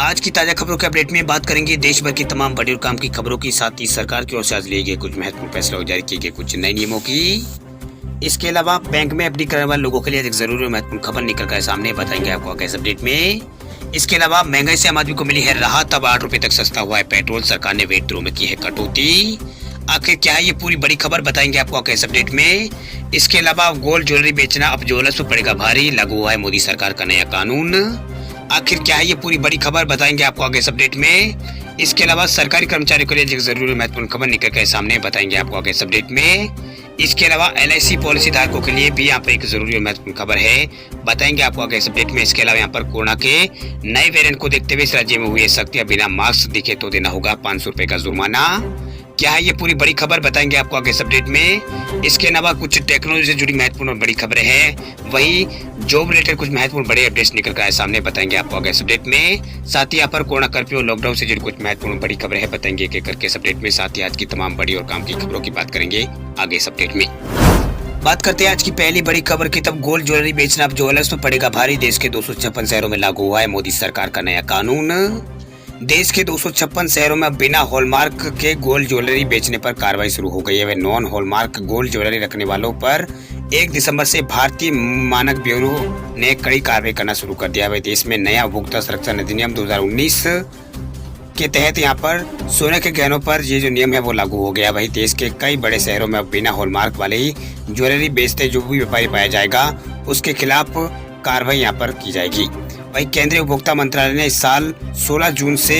आज की ताजा खबरों के अपडेट में बात करेंगे देश भर की तमाम बड़ी और काम की खबरों की, साथ ही सरकार की ओर से आज लिए गए कुछ महत्वपूर्ण फैसलों और जारी किए गए कुछ नए नियमों की। इसके अलावा बैंक में एफडी करने वाले लोगों के लिए एक जरूरी और महत्वपूर्ण खबर निकल कर सामने, बताएंगे आपको आगे इस अपडेट में। इसके अलावा महंगाई से आम आदमी को मिली है राहत, अब 8 रुपए तक सस्ता हुआ है पेट्रोल, सरकार ने वेट दरों में की है कटौती। आखिर क्या है ये पूरी बड़ी खबर, बताएंगे आपको आगे इस अपडेट में। इसके अलावा गोल्ड ज्वेलरी बेचना अब ज्वेलर्स पर पड़ेगा भारी, लागू हुआ है मोदी सरकार का नया कानून। आखिर क्या है ये पूरी बड़ी खबर, बताएंगे आपको आगे इस अपडेट में। इसके अलावा सरकारी कर्मचारियों के लिए एक जरूरी महत्वपूर्ण खबर निकल कर सामने, बताएंगे आपको आगे इस अपडेट में। इसके अलावा LIC पॉलिसी धारकों के लिए भी यहाँ पर एक जरूरी और महत्वपूर्ण खबर है, बताएंगे आपको आगे इस अपडेट में। इसके अलावा यहाँ पर कोरोना के नए वेरिएंट को देखते हुए इस राज्य में हुई है सख्ती, बिना मास्क दिखे तो देना होगा 500 रुपए का जुर्माना। क्या है ये पूरी बड़ी खबर, बताएंगे आपको आगे इस अपडेट में। इसके अलावा कुछ टेक्नोलॉजी से जुड़ी महत्वपूर्ण और बड़ी खबरें हैं, वहीं जॉब रिलेटेड कुछ महत्वपूर्ण बड़े अपडेट्स निकल कर आए सामने, बताएंगे आपको आगे इस अपडेट में। साथ ही यहाँ पर कोरोना कर्फ्यू और लॉकडाउन से जुड़ी कुछ महत्वपूर्ण बड़ी खबरें हैं, बताएंगे एक एक करके इस अपडेट में। साथ ही आज की तमाम बड़ी और काम की खबरों की बात करेंगे आगे इस अपडेट में। बात करते हैं आज की पहली बड़ी खबर की, तब गोल्ड ज्वेलरी बेचना अब ज्वेलर्स पर पड़ेगा भारी, देश के 256 शहरों में लागू हुआ है मोदी सरकार का नया कानून। देश के 256 शहरों में बिना हॉलमार्क के गोल्ड ज्वेलरी बेचने पर कार्रवाई शुरू हो गई है। वह नॉन हॉलमार्क गोल्ड ज्वेलरी रखने वालों पर 1 दिसंबर से भारतीय मानक ब्यूरो ने कड़ी कार्रवाई करना शुरू कर दिया है। देश में नया उपभोक्ता संरक्षण अधिनियम 2019 के तहत यहाँ पर सोने के गहनों पर ये जो नियम है वो लागू हो गया। वही देश के कई बड़े शहरों में अब बिना हॉलमार्क वाले ही ज्वेलरी बेचते जो भी व्यापारी पाया जाएगा उसके खिलाफ कार्रवाई यहाँ पर की जाएगी। वही केंद्रीय उपभोक्ता मंत्रालय ने इस साल 16 जून से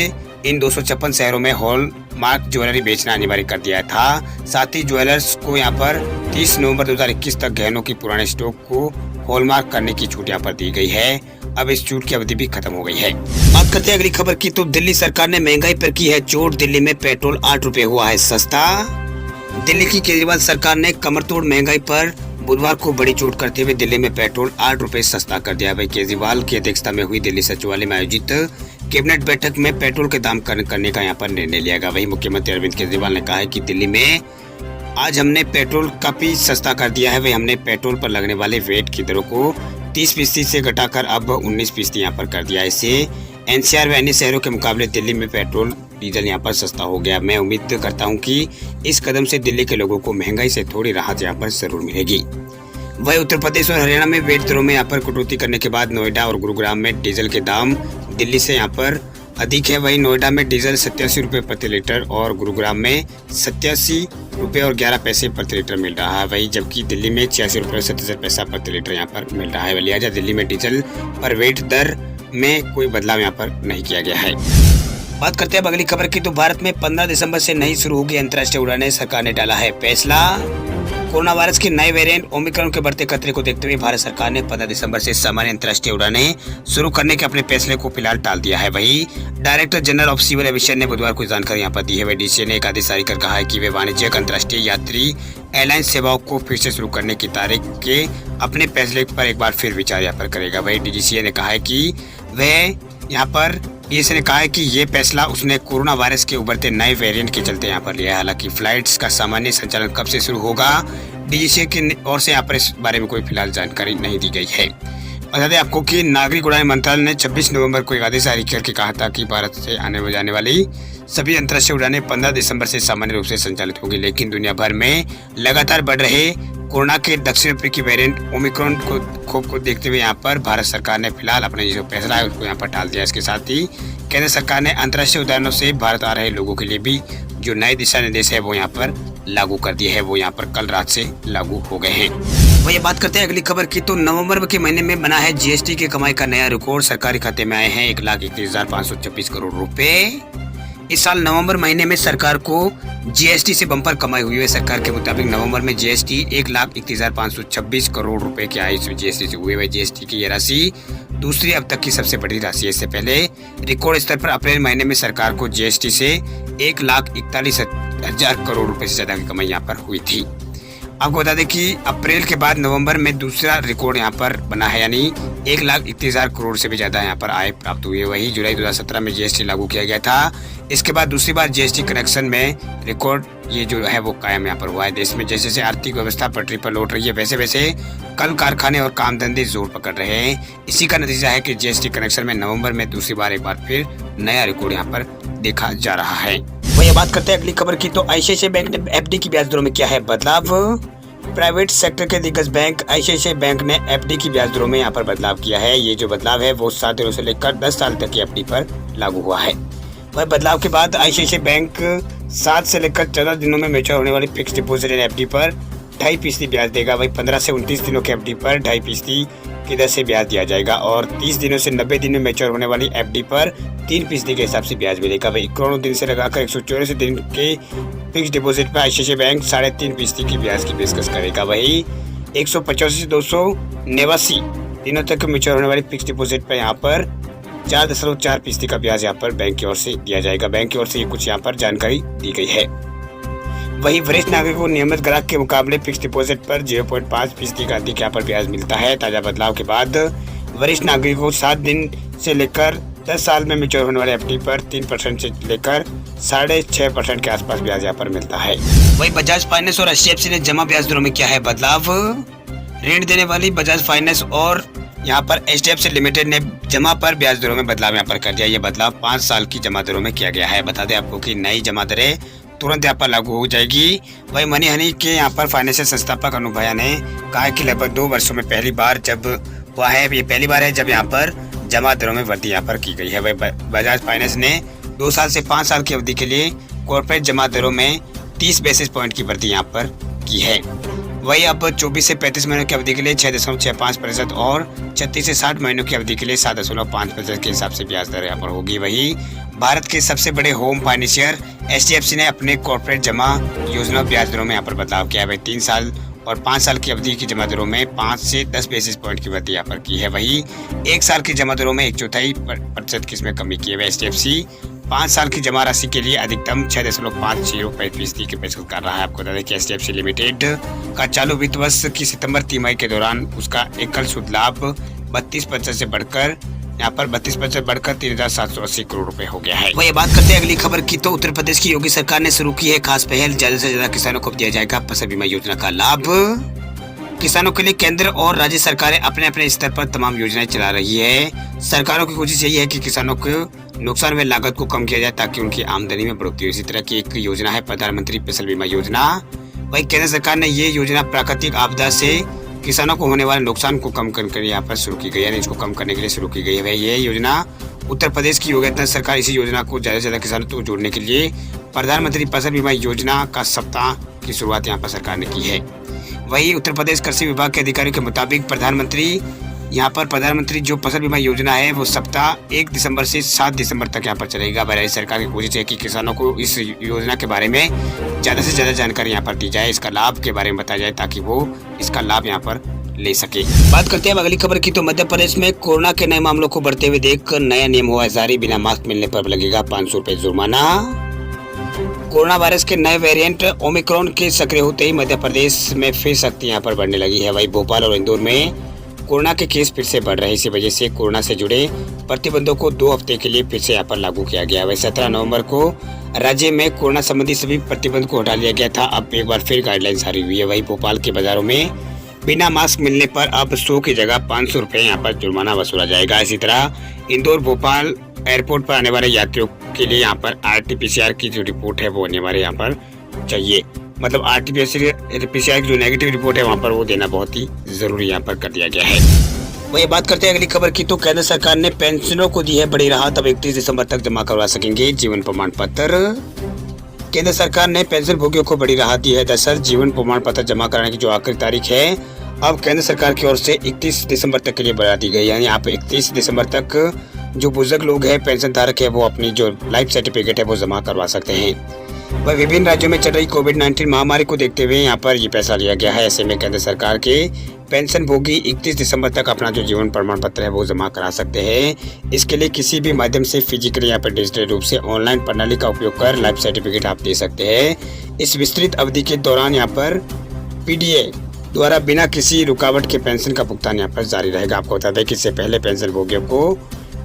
इन 256 शहरों में हॉलमार्क ज्वेलरी बेचना अनिवार्य कर दिया था। साथ ही ज्वेलर्स को यहाँ पर 30 नवंबर 2021 तक गहनों की पुराने स्टॉक को हॉलमार्क करने की छूट यहाँ पर दी गई है। अब इस छूट की अवधि भी खत्म हो गई है। बात करते हैं अगली खबर की, तो दिल्ली सरकार ने महंगाई पर की है चोट, दिल्ली में पेट्रोल 8 रुपए हुआ है सस्ता। दिल्ली की केजरीवाल सरकार ने कमरतोड़ महंगाई पर बुधवार को बड़ी चोट करते हुए दिल्ली में पेट्रोल 8 रुपए सस्ता कर दिया। वही केजरीवाल की अध्यक्षता में हुई दिल्ली सचिवालय में आयोजित कैबिनेट बैठक में पेट्रोल के दाम कम करने का यहाँ पर निर्णय लिया गया। वही मुख्यमंत्री अरविंद केजरीवाल ने कहा है कि दिल्ली में आज हमने पेट्रोल काफी सस्ता कर दिया है। वही हमने पेट्रोल पर लगने वाले वेट की दरों को 30% से घटाकर अब 19% यहाँ पर कर दिया है। इससे NCR व अन्य शहरों के मुकाबले दिल्ली में पेट्रोल डीजल यहाँ पर सस्ता हो गया। मैं उम्मीद करता हूँ कि इस कदम से दिल्ली के लोगों को महंगाई से थोड़ी राहत यहाँ पर जरूर मिलेगी। वही उत्तर प्रदेश और हरियाणा में वेट दरों में यहाँ पर कटौती करने के बाद नोएडा और गुरुग्राम में डीजल के दाम दिल्ली से यहाँ पर अधिक है। वही नोएडा में डीजल 87 रुपए प्रति लीटर और गुरुग्राम में 87 रुपए और 11 पैसे प्रति लीटर मिल रहा है। वही जबकि दिल्ली में 86 रुपए और 77 पैसा प्रति लीटर यहाँ पर मिल रहा है। लिहाजा दिल्ली में डीजल पर वेट दर में कोई बदलाव यहाँ पर नहीं किया गया है। बात करते हैं अब अगली खबर की, तो भारत में 15 दिसंबर से नहीं शुरू होगी अंतर्राष्ट्रीय उड़ानें, सरकार ने डाला है फैसला। कोरोना वायरस के नए वेरिएंट ओमिक्रॉन के बढ़ते खतरे को देखते हुए भारत सरकार ने 15 दिसंबर से सामान्य अंतर्राष्ट्रीय उड़ानें शुरू करने के अपने फैसले को फिलहाल टाल दिया है। वही director general of civil aviation ने बुधवार को जानकारी यहाँ पर दी है। वही DGCA ने एक आदेश जारी कर कहा है कि वे वाणिज्यिक अंतर्राष्ट्रीय यात्री एयरलाइन सेवाओं को फिर से शुरू करने की तारीख के अपने फैसले पर एक बार फिर विचार यहाँ पर करेगा। वही DGCA ने कहा है कि वह यहाँ पर DGCA ने कहा है कि ये फैसला उसने कोरोना वायरस के उभरते नए वेरिएंट के चलते यहाँ पर लिया है। हालांकि फ्लाइट्स का सामान्य संचालन कब से शुरू होगा, DGCA की ओर से यहाँ पर इस बारे में कोई फिलहाल जानकारी नहीं दी गई है। बता दें आपको कि नागरिक उड़ान मंत्रालय ने 26 नवंबर को एक आदेश जारी करके कहा था कि भारत से आने जाने वाली सभी अंतर्राष्ट्रीय उड़ानें 15 दिसंबर से सामान्य रूप से संचालित होगी। लेकिन दुनिया भर में लगातार बढ़ रहे कोरोना के दक्षिण अफ्रीकी वेरिएंट ओमिक्रॉन को देखते हुए यहाँ पर भारत सरकार ने फिलहाल अपने जो फैसला है उसको यहाँ पर टाल दिया। इसके साथ ही केंद्र सरकार ने अंतर्राष्ट्रीय उड़ानों से भारत आ रहे लोगों के लिए भी जो नए दिशा निर्देश है वो यहाँ पर लागू कर दिए है, वो यहाँ पर कल रात से लागू हो गए हैं। वही बात करते हैं अगली खबर की, तो नवंबर के महीने में बना है GST की कमाई का नया रिकॉर्ड, सरकारी खाते में आए हैं 1,31,526 करोड़ रुपए। इस साल नवंबर महीने में सरकार को GST से बम्पर कमाई हुई है। सरकार के मुताबिक नवंबर में GST 1,31,526 करोड़ रुपए की आय GST से हुए हुए। GST की ये राशि दूसरी अब तक की सबसे बड़ी राशि है। इससे पहले रिकॉर्ड स्तर पर अप्रैल महीने में सरकार को GST से 1,41,000 करोड़ रुपए से ज्यादा की कमाई यहाँ पर हुई थी। आपको बता दें कि अप्रैल के बाद नवंबर में दूसरा रिकॉर्ड यहाँ पर बना है, यानी 1,31,000 करोड़ से भी ज्यादा यहाँ पर आय प्राप्त हुई है। वही जुलाई 2017 में GST लागू किया गया था। इसके बाद दूसरी बार जीएसटी कनेक्शन में रिकॉर्ड ये जो है वो कायम यहाँ पर हुआ है। देश में जैसे जैसे आर्थिक व्यवस्था पटरी पर लौट रही है वैसे वैसे कल कारखाने और काम धंधे जोर पकड़ रहे हैं। इसी का नतीजा है कि जीएसटी कनेक्शन में नवंबर में दूसरी बार एक बार फिर नया रिकॉर्ड यहाँ पर देखा जा रहा है। वही बात करते हैं अगली खबर की, तो आईसीआईसीआई बैंक ने एफडी की ब्याज दरों में किया है बदलाव। प्राइवेट सेक्टर के दिग्गज बैंक आईसीआईसीआई बैंक ने एफडी की ब्याज दरों में यहाँ पर बदलाव किया है। ये जो बदलाव है वो 7 दिनों से लेकर 10 साल तक की एफडी पर लागू हुआ है। वह बदलाव के बाद आईसीआईसीआई बैंक 7 से लेकर 14 दिनों में मैच्योर होने वाली फिक्स डिपॉजिट एफडी पर 2.5% ब्याज देगा। वही 15 से 29 दिनों की एफडी पर 2.5% की दर से ब्याज दिया जाएगा और 30 दिनों से 90 दिन में मैच्योर होने वाली एफडी पर 3% के हिसाब से ब्याज मिलेगा। वही 91 दिन से लगाकर 184 दिन के फिक्स डिपॉजिट पर आईसीआईसीआई बैंक 3.5% की ब्याज की पेशकश करेगा। वही 185 से 289 दिनों तक मैच्योर होने वाली फिक्स डिपॉजिट पर यहाँ पर 4.4% का ब्याज यहाँ पर बैंक की ओर से दिया जाएगा। बैंक की ओर से ये कुछ यहाँ पर जानकारी दी गई है। वही वरिष्ठ नागरिकों को नियमित ग्राहक के मुकाबले फिक्स डिपॉजिट पर 0.5% का अधिक यहाँ पर ब्याज मिलता है। ताजा बदलाव के बाद वरिष्ठ नागरिकों को 7 दिन से लेकर 10 साल में मैच्योर होने वाले एफडी पर 3% से लेकर 6.5% के आसपास ब्याज यहाँ पर मिलता है। वही बजाज फाइनेंस और एचडीएफसी ने जमा ब्याज दरों में किया है बदलाव। ऋण देने वाली बजाज फाइनेंस और यहाँ पर एचडीएफसी लिमिटेड ने जमा पर ब्याज दरों में बदलाव यहाँ पर कर दिया। ये बदलाव 5 साल की जमा दरों में किया गया है। बता दें आपको कि नई जमा दरें तुरंत यहाँ पर लागू हो जाएगी। वही मनी हनी के यहाँ पर फाइनेंशियल संस्थापक अनूप भैया ने कहा कि लगभग 2 वर्षों में पहली बार जब हुआ है, ये पहली बार है जब यहाँ पर जमा दरों में वृद्धि यहाँ पर की गई है। वही बजाज फाइनेंस ने 2 साल से 5 साल की अवधि के लिए कॉर्पोरेट जमा दरों में 30 बेसिस पॉइंट की वृद्धि यहाँ पर की है। वही अब 24 से 35 महीनों की अवधि के लिए 6.65% और 36 से 60 महीनों की अवधि के लिए 7.5% के हिसाब से ब्याज दर यहाँ पर होगी। वही भारत के सबसे बड़े होम फाइनेंसियर एचडीएफसी ने अपने कॉर्पोरेट जमा योजना ब्याज दरों में यहाँ पर बदलाव किया है। वही 3 साल और 5 साल की अवधि की जमा दरों में 5 से 10 बेसिस पॉइंट की वृद्धि यहाँ पर की है। वही 1 साल की जमा दरों में 1/4% की इसमें कमी की है। एचडीएफसी 5 साल की जमा राशि के लिए अधिकतम 6.50% की पेशकश कर रहा है। आपको बता दें कि एचडीएफसी लिमिटेड का चालू वित्त वर्ष की सितंबर तिमाही के दौरान उसका एकल शुद्ध लाभ 32% से बढ़कर यहाँ पर 32% बढ़कर 3,780 करोड़ रुपए हो गया है। वही बात करते हैं अगली खबर की, तो उत्तर प्रदेश की योगी सरकार ने शुरू की है खास पहल। ज्यादा से ज्यादा किसानों को दिया जाएगा फसल बीमा योजना का लाभ। किसानों के लिए केंद्र और राज्य सरकारें अपने अपने स्तर पर तमाम योजनाएं चला रही है। सरकारों की कोशिश यही है कि किसानों को नुकसान व लागत को कम किया जाए ताकि उनकी आमदनी में बढ़ोतरी हो। इसी तरह की एक योजना है प्रधानमंत्री फसल बीमा योजना। वही केंद्र सरकार ने ये योजना प्राकृतिक आपदा से किसानों को होने वाले नुकसान को कम करने के लिए यहाँ पर शुरू की गई है, यानी इसको कम करने के लिए शुरू की गई है। ये योजना उत्तर प्रदेश की योगी आदित्यनाथ सरकार इसी योजना को ज्यादा से ज्यादा किसानों को जोड़ने के लिए प्रधानमंत्री फसल बीमा योजना का सप्ताह की शुरुआत यहाँ पर सरकार ने की है। वही उत्तर प्रदेश कृषि विभाग के अधिकारियों के मुताबिक प्रधानमंत्री जो फसल बीमा योजना है वो सप्ताह 1 दिसंबर से 7 दिसंबर तक यहाँ पर चलेगा। भारत सरकार की कोशिश है कि किसानों को इस योजना के बारे में ज़्यादा से ज़्यादा जानकारी यहाँ पर दी जाए, इसका लाभ के बारे में बताया जाए ताकि वो इसका लाभ यहाँ पर ले सके। बात करते हैं अगली खबर की, तो मध्य प्रदेश में कोरोना के नए मामलों को बढ़ते हुए देख नया नियम हुआ जारी। बिना मास्क मिलने पर लगेगा 500 रुपए जुर्माना। कोरोना वायरस के नए वेरिएंट ओमिक्रॉन के सक्रिय होते ही मध्य प्रदेश में फिर सख्ती यहाँ पर बढ़ने लगी है। वही भोपाल और इंदौर में कोरोना के केस फिर से बढ़ रहे हैं। इसी वजह से कोरोना से जुड़े प्रतिबंधों को 2 हफ्ते के लिए फिर से यहाँ पर लागू किया गया है। वही 17 नवंबर को राज्य में कोरोना संबंधी सभी प्रतिबंध को हटा लिया गया था। अब एक बार फिर गाइडलाइन जारी हुई है। वही भोपाल के बाजारों में बिना मास्क मिलने पर अब 100 की जगह 500 रुपए यहाँ पर जुर्माना वसूला जाएगा। इसी तरह इंदौर भोपाल एयरपोर्ट पर आने वाले यात्रियों के लिए यहाँ पर RT-PCR की जो रिपोर्ट है वो अनिवार्य यहाँ पर चाहिए। मतलब RT-PCR की जो नेगेटिव रिपोर्ट है वहाँ पर वो देना बहुत ही जरूरी यहाँ पर कर दिया गया है। वही बात करते हैं अगली खबर की, तो केंद्र सरकार ने पेंशनरों को दी है बड़ी राहत। अब 31 दिसंबर तक जमा करवा सकेंगे जीवन प्रमाण पत्र। केंद्र सरकार ने पेंशन भोगियों को बड़ी राहत दी है। दरअसल जीवन प्रमाण पत्र जमा कराने की जो आखिरी तारीख है अब केंद्र सरकार की ओर से 31 दिसंबर तक के लिए बढ़ा दी गई। यानी आप 31 दिसंबर तक जो बुजुर्ग लोग हैं, पेंशन धारक है, वो अपनी जो लाइफ सर्टिफिकेट है वो जमा करवा सकते हैं। वह विभिन्न राज्यों में चल रही कोविड-19 महामारी को देखते हुए यहाँ पर ये फैसला लिया गया है। ऐसे में केंद्र सरकार के पेंशन भोगी 31 दिसंबर तक अपना जो जीवन प्रमाण पत्र है वो जमा करा सकते हैं। इसके लिए किसी भी माध्यम से फिजिकली या डिजिटल रूप से ऑनलाइन प्रणाली का उपयोग कर लाइफ सर्टिफिकेट आप दे सकते हैं। इस विस्तृत अवधि के दौरान यहाँ पर PDA द्वारा बिना किसी रुकावट के पेंशन का भुगतान यहाँ पर जारी रहेगा। आपको बता दें कि इससे पहले पेंशन भोगियों को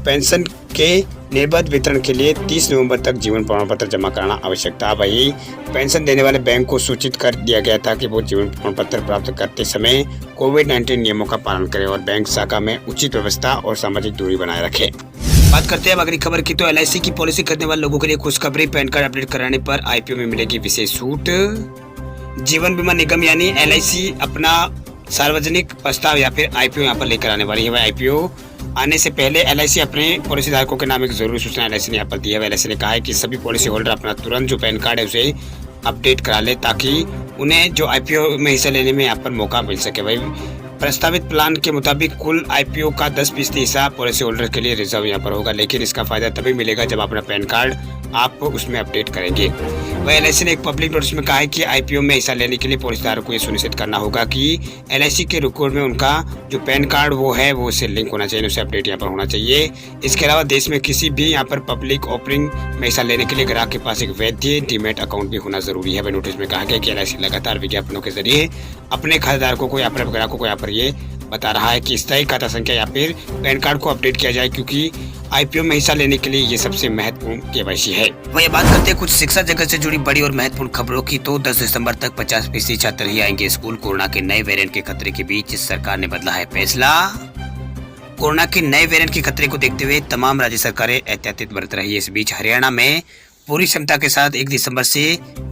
पेंशन के निर्बाध वितरण के लिए 30 नवंबर तक जीवन प्रमाण पत्र जमा कराना आवश्यक था। वहीं पेंशन देने वाले बैंक को सूचित कर दिया गया था कि वो जीवन प्रमाण पत्र प्राप्त करते समय कोविड-19 नियमों का पालन करें और बैंक शाखा में उचित व्यवस्था और सामाजिक दूरी बनाए रखें। बात करते हैं अगली खबर की, तो LIC की पॉलिसी खरीदने वाले लोगों के लिए खुशखबरी, पैन कार्ड अपडेट कराने पर IPO में मिलेगी विशेष छूट। जीवन बीमा निगम यानी LIC अपना सार्वजनिक प्रस्ताव या फिर IPO यहाँ पर लेकर आने वाली है। वह IPO आने से पहले LIC अपने पॉलिसी धारकों के नाम एक जरूरी सूचना LIC ने यहाँ पर दी है। LIC ने कहा है कि सभी पॉलिसी होल्डर अपना तुरंत जो पैन कार्ड है उसे अपडेट करा ले ताकि उन्हें जो IPO में हिस्सा लेने में यहाँ पर मौका मिल सके। वही प्रस्तावित प्लान के मुताबिक कुल IPO का 10% हिस्सा पॉलिसी होल्डर के लिए रिजर्व यहाँ पर होगा, लेकिन इसका फायदा तभी मिलेगा जब अपना पैन कार्ड आप उसमें अपडेट करेंगे। वह LIC ने एक पब्लिक नोटिस में कहा है कि IPO में हिस्सा लेने के लिए पॉलिसीधारक को यह सुनिश्चित करना होगा कि LIC के रिकॉर्ड में उनका जो पैन कार्ड वो उससे लिंक होना चाहिए, उसे अपडेट यहाँ पर होना चाहिए। इसके अलावा देश में किसी भी यहाँ पर पब्लिक ऑफरिंग में हिस्सा लेने के लिए ग्राहक के पास एक वैध डीमैट अकाउंट भी होना जरूरी है। वह नोटिस में कहा गया कि LIC लगातार विज्ञापनों के जरिए अपने खाताधारकों को या फिर ग्राहकों को यहाँ पर ये बता रहा है कि स्थायी खाता संख्या या फिर पैन कार्ड को अपडेट किया जाए, क्योंकि IPO में हिस्सा लेने के लिए ये सबसे महत्वपूर्ण KYC है। वही बात करते हैं कुछ शिक्षा जगत से जुड़ी बड़ी और महत्वपूर्ण खबरों की, तो 10 दिसंबर तक 50% छात्र ही आएंगे स्कूल। कोरोना के नए वेरिएंट के खतरे के बीच सरकार ने बदला है फैसला। कोरोना के नए वेरिएंट के खतरे को देखते हुए तमाम राज्य सरकारें एहतियात बरत रही है। इस बीच हरियाणा में पूरी क्षमता के साथ 1 दिसंबर से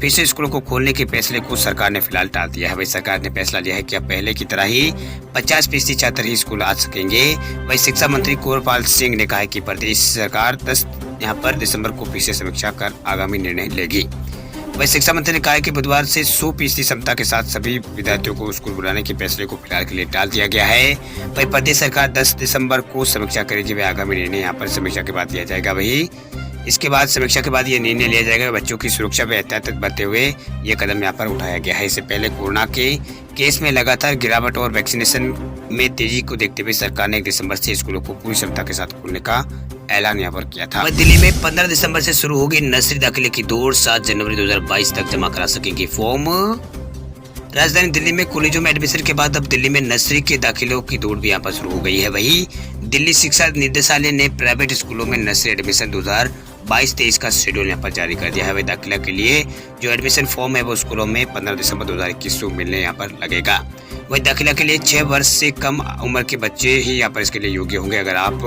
फिर से स्कूलों को खोलने के फैसले को सरकार ने फिलहाल टाल दिया है। वही सरकार ने फैसला लिया है कि अब पहले की तरह ही 50% छात्र ही स्कूल आ सकेंगे। वही शिक्षा मंत्री कुंवरपाल सिंह ने कहा है कि प्रदेश सरकार 10 दिसंबर को फिर से समीक्षा कर आगामी निर्णय लेगी। वही शिक्षा मंत्री ने कहा है कि बुधवार से 100% क्षमता के साथ सभी विद्यार्थियों को स्कूल बुलाने के फैसले को फिलहाल के लिए टाल दिया गया है। वही प्रदेश सरकार 10 दिसंबर को समीक्षा करेगी। वह आगामी निर्णय यहाँ पर समीक्षा के बाद लिया जाएगा। वही इसके बाद समीक्षा के बाद ये निर्णय लिया जाएगा। बच्चों की सुरक्षा में एहतियात बरतते हुए ये कदम यहाँ पर उठाया गया है। इससे पहले कोरोना के केस में लगातार गिरावट और वैक्सीनेशन में तेजी को देखते हुए सरकार ने 1 दिसंबर से स्कूलों को पूरी क्षमता के साथ खोलने का ऐलान यहाँ पर किया था। दिल्ली में 15 दिसंबर से शुरू होगी नर्सरी दाखिले की दौड़। 7 जनवरी 2022 तक जमा करा सकेंगे फॉर्म। राजधानी दिल्ली में कॉलेजों में एडमिशन के बाद अब दिल्ली में नर्सरी के दाखिलों की दौड़ भी यहाँ पर शुरू हो गई है। वही दिल्ली शिक्षा निदेशालय ने प्राइवेट स्कूलों में नर्सरी एडमिशन 2022-23 का शेड्यूल यहाँ पर जारी कर दिया है। वही दाखिला के लिए जो एडमिशन फॉर्म है वो स्कूलों में 15 दिसंबर 2021 को मिलने यहाँ पर लगेगा। वही दाखिला के लिए 6 वर्ष से कम उम्र के बच्चे ही यहाँ पर इसके लिए योग्य होंगे। अगर आप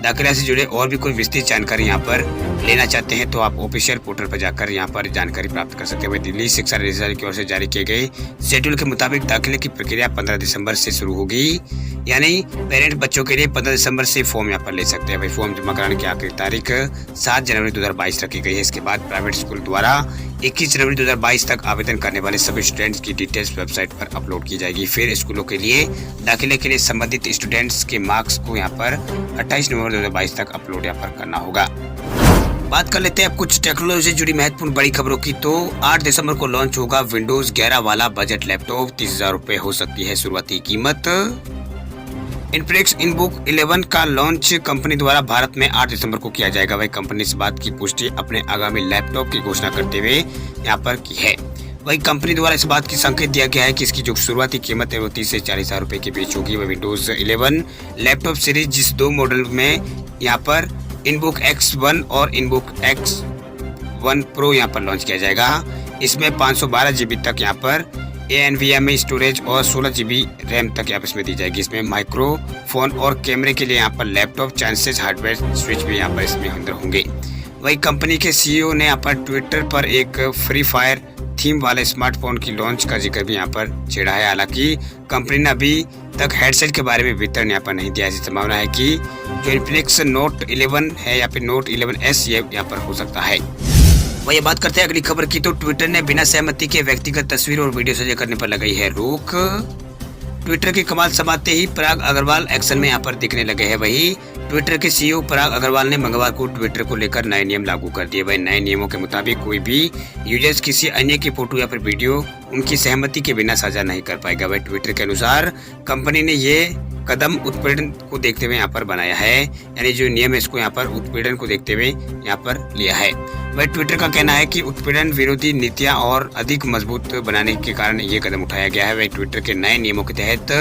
दाखिला से जुड़े और भी कोई विस्तृत जानकारी यहाँ पर लेना चाहते हैं तो आप ऑफिशियल पोर्टल पर जाकर यहाँ पर जानकारी प्राप्त कर सकते हैं। वही दिल्ली शिक्षा निदेशालय की ओर से जारी किए गए शेड्यूल के मुताबिक दाखिले की प्रक्रिया 15 दिसंबर से शुरू होगी, यानी पेरेंट बच्चों के लिए 15 दिसंबर से फॉर्म यहाँ पर ले सकते हैं। वही फॉर्म जमा कराने की आखिरी तारीख 7 जनवरी 2022 रखी गई है। इसके बाद प्राइवेट स्कूल द्वारा 21 जनवरी 2022 तक आवेदन करने वाले सभी स्टूडेंट्स की डिटेल्स वेबसाइट पर अपलोड की जाएगी। फिर स्कूलों के लिए दाखिले के लिए संबंधित स्टूडेंट्स के मार्क्स को यहाँ पर 28 नवंबर 2022 तक अपलोड यहाँ पर करना होगा। बात कर लेते हैं अब कुछ टेक्नोलॉजी से जुड़ी महत्वपूर्ण बड़ी खबरों की, तो 8 दिसंबर को लॉन्च होगा विंडोज 11 वाला बजट लैपटॉप। 30,000 रुपए हो सकती है शुरुआती कीमत। इन्फिनिक्स इनबुक 11 का लॉन्च कंपनी द्वारा भारत में 8 दिसंबर को किया जाएगा। वही कंपनी इस बात की पुष्टि अपने आगामी लैपटॉप की घोषणा करते हुए यहाँ पर की है। वही कंपनी द्वारा इस बात की संकेत दिया गया है कि इसकी जो शुरुआती कीमत है वो 30 से 40,000 रुपए के बीच होगी। वह विंडोज 11 लैपटॉप सीरीज जिस 2 मॉडल में यहाँ पर इनबुक X1 और इनबुक X1 Pro यहाँ पर लॉन्च किया जाएगा। इसमें 512 GB तक यहाँ पर NVMe स्टोरेज और 16 GB रैम तक यहाँ पर इसमें दी जाएगी। इसमें माइक्रोफोन और कैमरे के लिए यहाँ पर लैपटॉप चांसेस हार्डवेयर स्विच भी यहाँ पर इसमें अंदर होंगे। वही कंपनी के CEO ने यहाँ पर ट्विटर पर एक फ्री फायर थीम वाले स्मार्टफोन की लॉन्च का जिक्र भी यहाँ पर छेड़ा है। हालांकि कंपनी ने अभी तक हेडसेट के बारे में विवरण यहाँ पर नहीं दिया। ऐसी संभावना है कि जो इन्फिनिक्स नोट 11 है या फिर नोट 11S ये यहाँ पर हो सकता है। वही बात करते हैं अगली खबर की, तो ट्विटर ने बिना सहमति के व्यक्तिगत तस्वीर और वीडियो साझा करने पर लगाई है रोक। ट्विटर की कमाल समाते ही पराग अग्रवाल एक्शन में यहाँ पर दिखने लगे हैं। वही ट्विटर के CEO पराग अग्रवाल ने मंगलवार को ट्विटर को लेकर नए नियम लागू कर दिए। वही नए नियमों के मुताबिक कोई भी यूजर्स किसी अन्य की फोटो या फिर वीडियो उनकी सहमति के बिना साझा नहीं कर पाएगा। वही ट्विटर के अनुसार कंपनी ने ये कदम उत्पीड़न को देखते हुए यहाँ पर बनाया है, यानी जो नियम है इसको यहाँ पर उत्पीड़न को देखते हुए यहाँ पर लिया है। वही ट्विटर का कहना है कि उत्पीड़न विरोधी नीतियां और अधिक मजबूत बनाने के कारण ये कदम उठाया गया है। वही ट्विटर के नए नियमों के तहत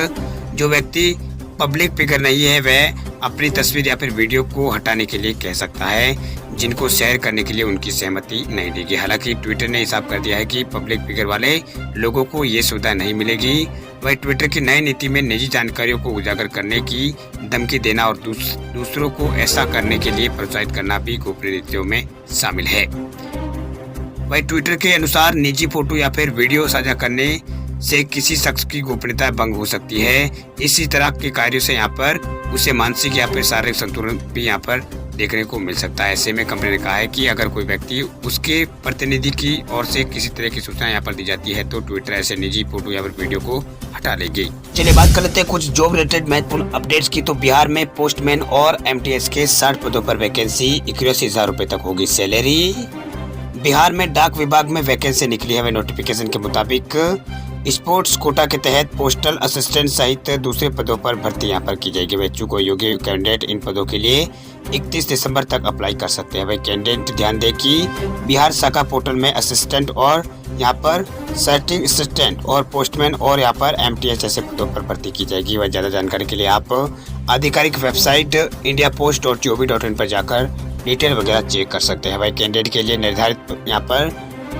जो व्यक्ति पब्लिक फिगर नहीं है वह अपनी तस्वीर या फिर वीडियो को हटाने के लिए कह सकता है, जिनको शेयर करने के लिए उनकी सहमति नहीं देगी। हालांकि ट्विटर ने साफ कर दिया है कि पब्लिक फिगर वाले लोगों को ये सुविधा नहीं मिलेगी। वही ट्विटर की नई नीति में निजी जानकारियों को उजागर करने की धमकी देना और दूसरों को ऐसा करने के लिए प्रोत्साहित करना भी गोपनीय नीतियों में शामिल है। वही ट्विटर के अनुसार निजी फोटो या फिर वीडियो साझा करने से किसी शख्स की गोपनीयता भंग हो सकती है। इसी तरह के कार्यों से यहाँ पर उसे मानसिक या फिर शारीरिक संतुलन भी यहाँ पर देखने को मिल सकता है। ऐसे में कंपनी ने कहा है कि अगर कोई व्यक्ति उसके प्रतिनिधि की ओर से किसी तरह की सूचना यहाँ पर दी जाती है तो ट्विटर ऐसे निजी फोटो या फिर वीडियो को हटा लेगी। चलिए बात कर लेते हैं कुछ जॉब रिलेटेड महत्वपूर्ण अपडेट्स की। तो बिहार में पोस्टमैन और एमटीएस के 60 पदों पर वैकेंसी, 81,000 रुपए तक होगी सैलरी। बिहार में डाक विभाग में वैकेंसी निकली है। नोटिफिकेशन के मुताबिक स्पोर्ट्स कोटा के तहत पोस्टल असिस्टेंट सहित दूसरे पदों पर भर्ती यहाँ पर की जाएगी। बच्चों को योग्य कैंडिडेट इन पदों के लिए 31 दिसंबर तक अप्लाई कर सकते हैं। वही कैंडिडेट ध्यान दें कि बिहार शाखा पोर्टल में असिस्टेंट और यहाँ पर सर्टिंग असिस्टेंट और पोस्टमैन और यहाँ पर एमटीएस जैसे पदों पर भर्ती की जाएगी। वह ज़्यादा जानकारी के लिए आप आधिकारिक वेबसाइट indiapost.gov.in पर जाकर डिटेल वगैरह चेक कर सकते हैं। वही कैंडिडेट के लिए निर्धारित यहाँ पर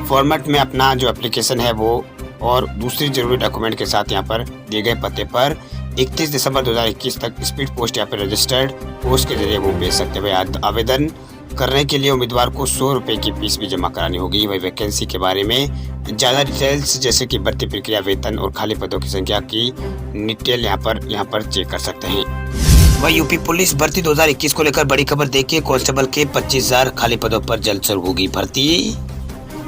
फॉर्मेट में अपना जो एप्लीकेशन है वो और दूसरी जरूरी डॉक्यूमेंट के साथ यहाँ पर दिए गए पते पर 31 दिसंबर 2021 तक स्पीड पोस्ट या फिर रजिस्टर्ड पोस्ट के जरिए वो भेज सकते हैं। आवेदन करने के लिए उम्मीदवार को 100 रुपये की फीस भी जमा करानी होगी। वही वैकेंसी के बारे में ज़्यादा डिटेल्स जैसे कि भर्ती प्रक्रिया, वेतन और खाली पदों की संख्या की डिटेल यहाँ पर चेक कर सकते हैं। वही यूपी पुलिस भर्ती 2021 को लेकर बड़ी खबर देखिए। कांस्टेबल के 25,000 खाली पदों पर जल्द शुरू होगी भर्ती।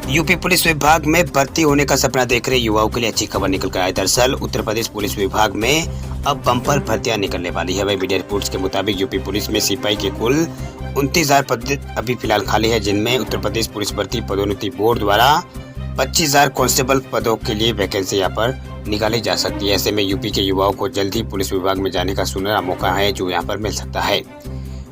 यूपी पुलिस विभाग में भर्ती होने का सपना देख रहे युवाओं के लिए अच्छी खबर निकल कर आई। दरअसल उत्तर प्रदेश पुलिस विभाग में अब बम्पर भर्तियां निकलने वाली है। वही मीडिया रिपोर्ट्स के मुताबिक यूपी पुलिस में सिपाही के कुल 29,000 पद अभी फिलहाल खाली है, जिनमें उत्तर प्रदेश पुलिस भर्ती पदोन्नति बोर्ड द्वारा 25,000 कांस्टेबल पदों के लिए वैकेंसी यहाँ पर निकाली जा सकती है। ऐसे में यूपी के युवाओं को जल्द ही पुलिस विभाग में जाने का सुनहरा मौका है जो यहाँ पर मिल सकता है।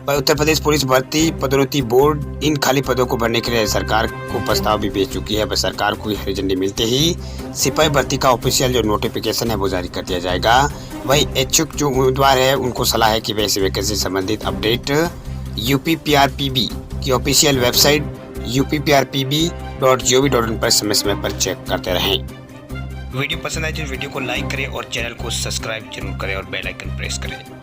पर उत्तर प्रदेश पुलिस भर्ती पदोन्नति बोर्ड इन खाली पदों को भरने के लिए सरकार को प्रस्ताव भी भेज चुकी है। बस सरकार को हरी झंडी मिलते ही सिपाही भर्ती का ऑफिशियल जो नोटिफिकेशन है वो जारी कर दिया जाएगा। वही इच्छुक जो उम्मीदवार है उनको सलाह है कि वे इस वैकेंसी संबंधित अपडेट यूपीपीआरपीबी की ऑफिशियल वेबसाइट uppprpb.gov.in पर समय पर चेक करते रहें। वीडियो पसंद आए तो वीडियो को लाइक करें और चैनल को सब्सक्राइब जरूर करें और बेल आइकन प्रेस करें।